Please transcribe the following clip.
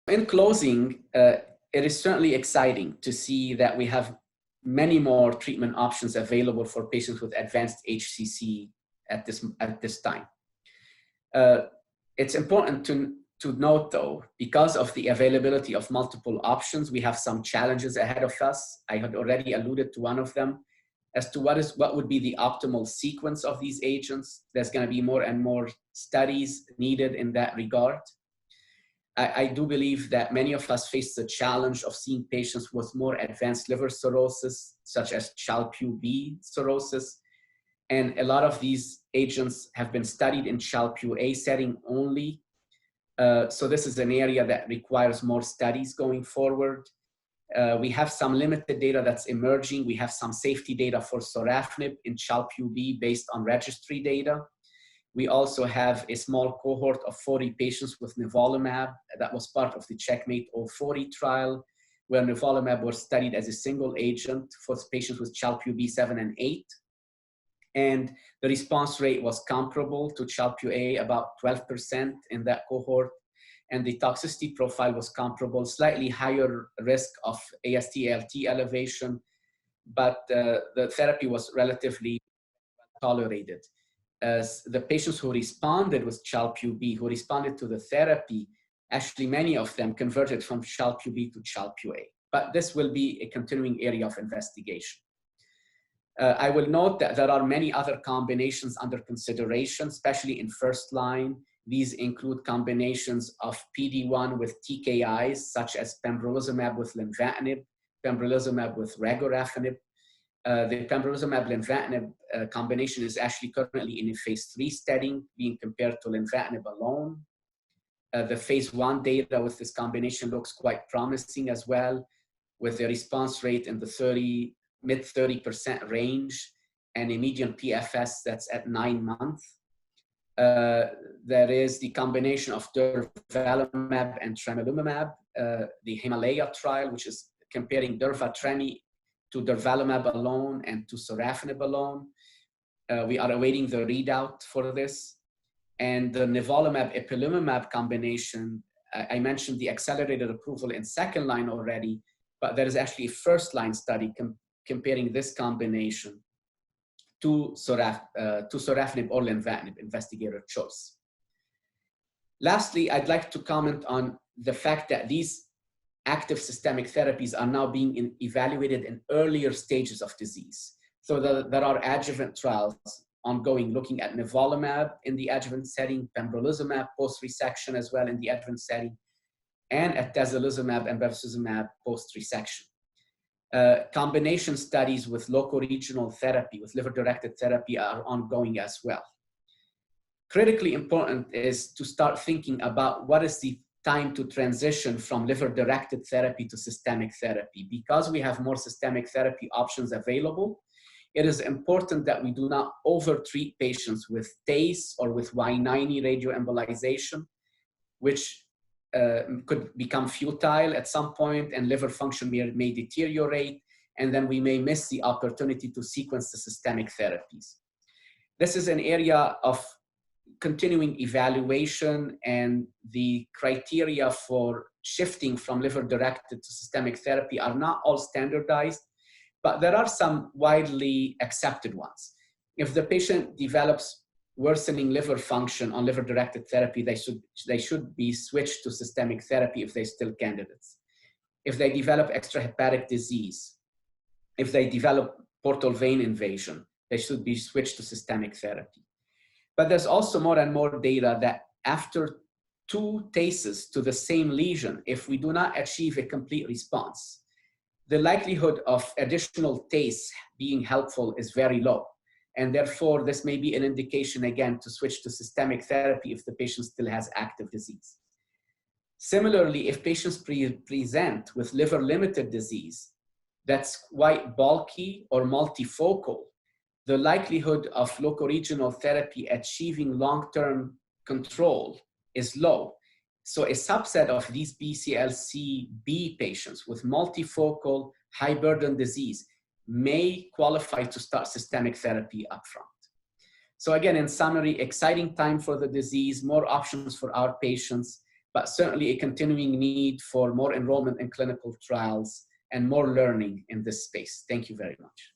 In closing, it is certainly exciting to see that we have many more treatment options available for patients with advanced HCC at this time. It's important to note, though, because of the availability of multiple options, we have some challenges ahead of us. I had already alluded to one of them as to what would be the optimal sequence of these agents. There's going to be more and more studies needed in that regard. I do believe that many of us face the challenge of seeing patients with more advanced liver cirrhosis, such as Child-Pugh-B cirrhosis. And a lot of these agents have been studied in Child-Pugh-A setting only. So this is an area that requires more studies going forward. We have some limited data that's emerging. We have some safety data for sorafenib in Child-Pugh-B based on registry data. We also have a small cohort of 40 patients with nivolumab that was part of the Checkmate 040 trial, where nivolumab was studied as a single agent for patients with Child-Pugh-B 7 and 8. And the response rate was comparable to Child-Pugh-A, about 12% in that cohort. And the toxicity profile was comparable, slightly higher risk of AST/ALT elevation, but the therapy was relatively tolerated. As the patients who responded with Child-Pugh-B, who responded to the therapy, actually many of them converted from Child-Pugh-B to Child-Pugh-A. But this will be a continuing area of investigation. I will note that there are many other combinations under consideration, especially in first line. These include combinations of PD-1 with TKIs, such as pembrolizumab with lenvatinib, pembrolizumab with regorafenib. The pembrolizumab-lenvatinib combination is actually currently in a phase 3 study being compared to lenvatinib alone. The phase 1 data with this combination looks quite promising as well, with a response rate in the mid 30% range and a median PFS that's at 9 months. There is the combination of durvalumab and tremelimumab, the Himalaya trial, which is comparing durva-tremi to durvalumab alone and to sorafenib alone. We are awaiting the readout for this. And the nivolumab-ipilimumab combination, I mentioned the accelerated approval in second line already, but there is actually a first line study comparing this combination to sorafenib or lenvatinib, investigator choice. Lastly, I'd like to comment on the fact that these active systemic therapies are now being evaluated in earlier stages of disease. So there are adjuvant trials ongoing looking at nivolumab in the adjuvant setting, pembrolizumab post-resection as well in the adjuvant setting, and atezolizumab and bevacizumab post-resection. Combination studies with locoregional therapy, with liver-directed therapy, are ongoing as well. Critically important is to start thinking about what is the time to transition from liver-directed therapy to systemic therapy. Because we have more systemic therapy options available, it is important that we do not over-treat patients with TACE or with Y90 radioembolization, which could become futile at some point and liver function may deteriorate, and then we may miss the opportunity to sequence the systemic therapies. This is an area of continuing evaluation, and the criteria for shifting from liver-directed to systemic therapy are not all standardized, but there are some widely accepted ones. If the patient develops worsening liver function on liver-directed therapy, they should be switched to systemic therapy if they're still candidates. If they develop extrahepatic disease, if they develop portal vein invasion, they should be switched to systemic therapy. But there's also more and more data that after 2 TACEs to the same lesion, if we do not achieve a complete response, the likelihood of additional TACE being helpful is very low. And therefore, this may be an indication, again, to switch to systemic therapy if the patient still has active disease. Similarly, if patients present with liver-limited disease that's quite bulky or multifocal, the likelihood of locoregional therapy achieving long-term control is low. So a subset of these BCLC-B patients with multifocal, high-burden disease may qualify to start systemic therapy upfront. So again, in summary, exciting time for the disease, more options for our patients, but certainly a continuing need for more enrollment in clinical trials and more learning in this space. Thank you very much.